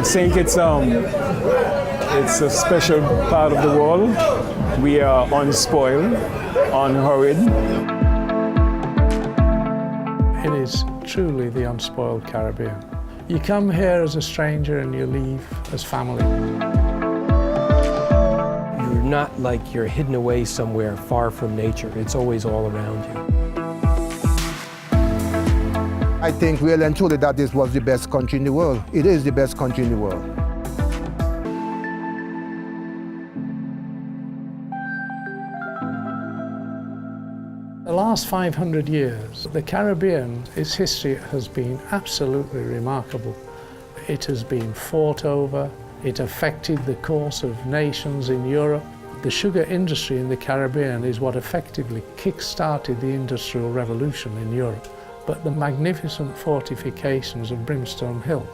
St. Kitts, it's a special part of the world. We are unspoiled, unhurried. It is truly the unspoiled Caribbean. You come here as a stranger and you leave as family. You're not like you're hidden away somewhere far from nature. It's always all around you. I think really and truly that this was the best country in the world. It is the best country in the world. The last 500 years, the Caribbean, its history has been absolutely remarkable. It has been fought over, it affected the course of nations in Europe. The sugar industry in the Caribbean is what effectively kick-started the Industrial Revolution in Europe. But the magnificent fortifications of Brimstone Hill,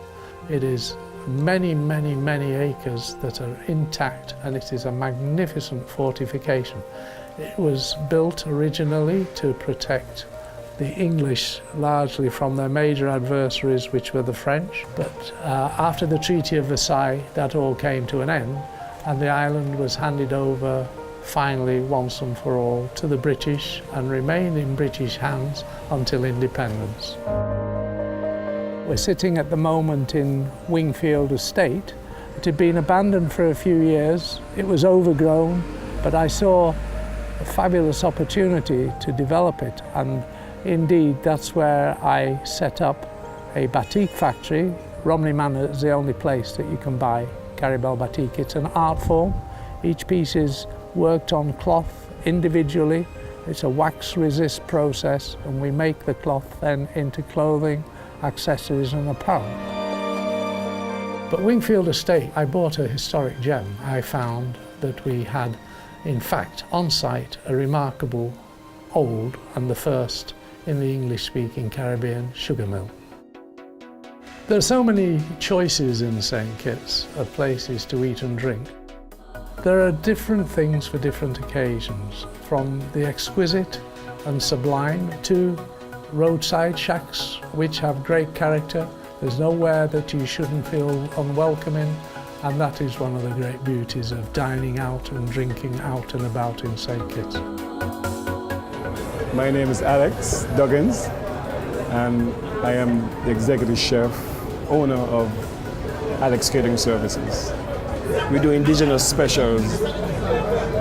it is many, many, many acres that are intact, and it is a magnificent fortification. It was built originally to protect the English largely from their major adversaries, which were the French. But after the Treaty of Versailles, that all came to an end, and the island was handed over finally once and for all to the British and remained in British hands until independence. We're sitting at the moment in Wingfield Estate. It had been abandoned for a few years. It was overgrown, but I saw a fabulous opportunity to develop it, and indeed that's where I set up a batik factory. Romney Manor is the only place that you can buy Caribel batik. It's an art form. Each piece is worked on cloth individually. It's a wax resist process, and we make the cloth then into clothing, accessories and apparel. But Wingfield Estate, I bought a historic gem. I found that we had, in fact, on site, a remarkable old and the first in the English-speaking Caribbean sugar mill. There are so many choices in St. Kitts of places to eat and drink. There are different things for different occasions, from the exquisite and sublime to roadside shacks which have great character. There's nowhere that you shouldn't feel unwelcome in, and that is one of the great beauties of dining out and drinking out and about in St. Kitts. My name is Alex Duggins, and I am the executive chef, owner of Alex Catering Services. We do indigenous specials,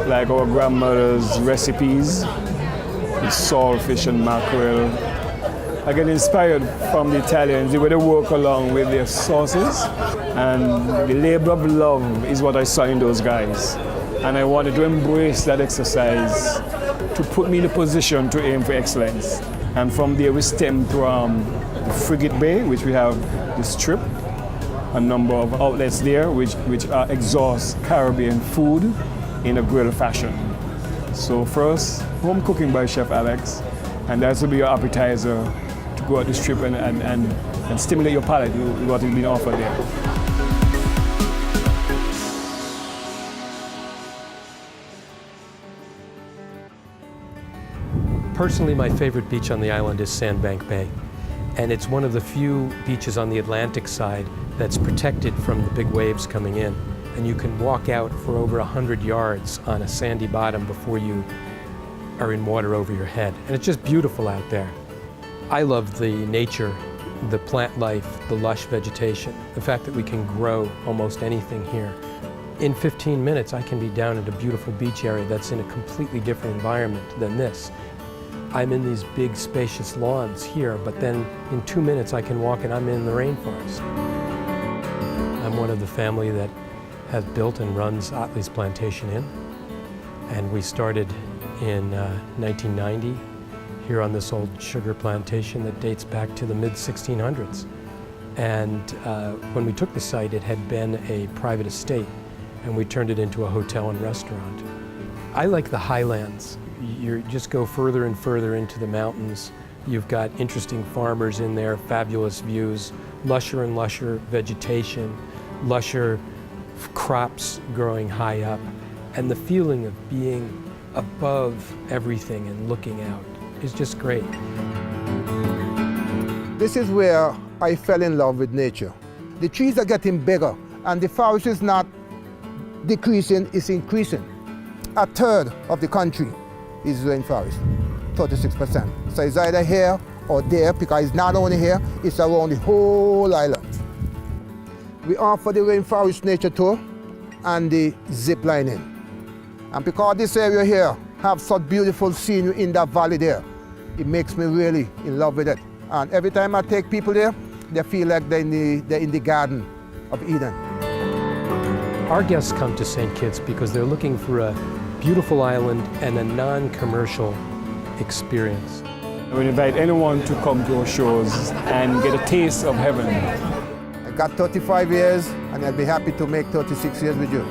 like our grandmother's recipes, with saltfish and mackerel. I get inspired from the Italians, the way they work along with their sauces, and the labor of love is what I saw in those guys. And I wanted to embrace that exercise to put me in a position to aim for excellence. And from there we stem to the Frigate Bay, which we have the strip, a number of outlets there which exhaust Caribbean food in a grill fashion. So first, home cooking by Chef Alex, and that will be your appetizer to go out the strip and stimulate your palate with what is being offered there. Personally, my favorite beach on the island is Sandbank Bay. And it's one of the few beaches on the Atlantic side that's protected from the big waves coming in. And you can walk out for over 100 yards on a sandy bottom before you are in water over your head. And it's just beautiful out there. I love the nature, the plant life, the lush vegetation, the fact that we can grow almost anything here. In 15 minutes, I can be down at a beautiful beach area that's in a completely different environment than this. I'm in these big, spacious lawns here, but then in 2 minutes I can walk and I'm in the rainforest. I'm one of the family that has built and runs Otley's Plantation Inn. And we started in 1990 here on this old sugar plantation that dates back to the mid-1600s. And when we took the site, it had been a private estate, and we turned it into a hotel and restaurant. I like the highlands. You just go further and further into the mountains. You've got interesting farmers in there, fabulous views, lusher and lusher vegetation, lusher crops growing high up, and the feeling of being above everything and looking out is just great. This is where I fell in love with nature. The trees are getting bigger, and the forest is not decreasing, it's increasing. A third of the country is rainforest, 36%. So it's either here or there, because it's not only here, it's around the whole island. We offer the rainforest nature tour and the zip lining. And because this area here have such beautiful scenery in that valley there, it makes me really in love with it. And every time I take people there, they feel like they're in the Garden of Eden. Our guests come to St. Kitts because they're looking for a beautiful island and a non-commercial experience. We invite anyone to come to our shows and get a taste of heaven. I got 35 years, and I'll be happy to make 36 years with you.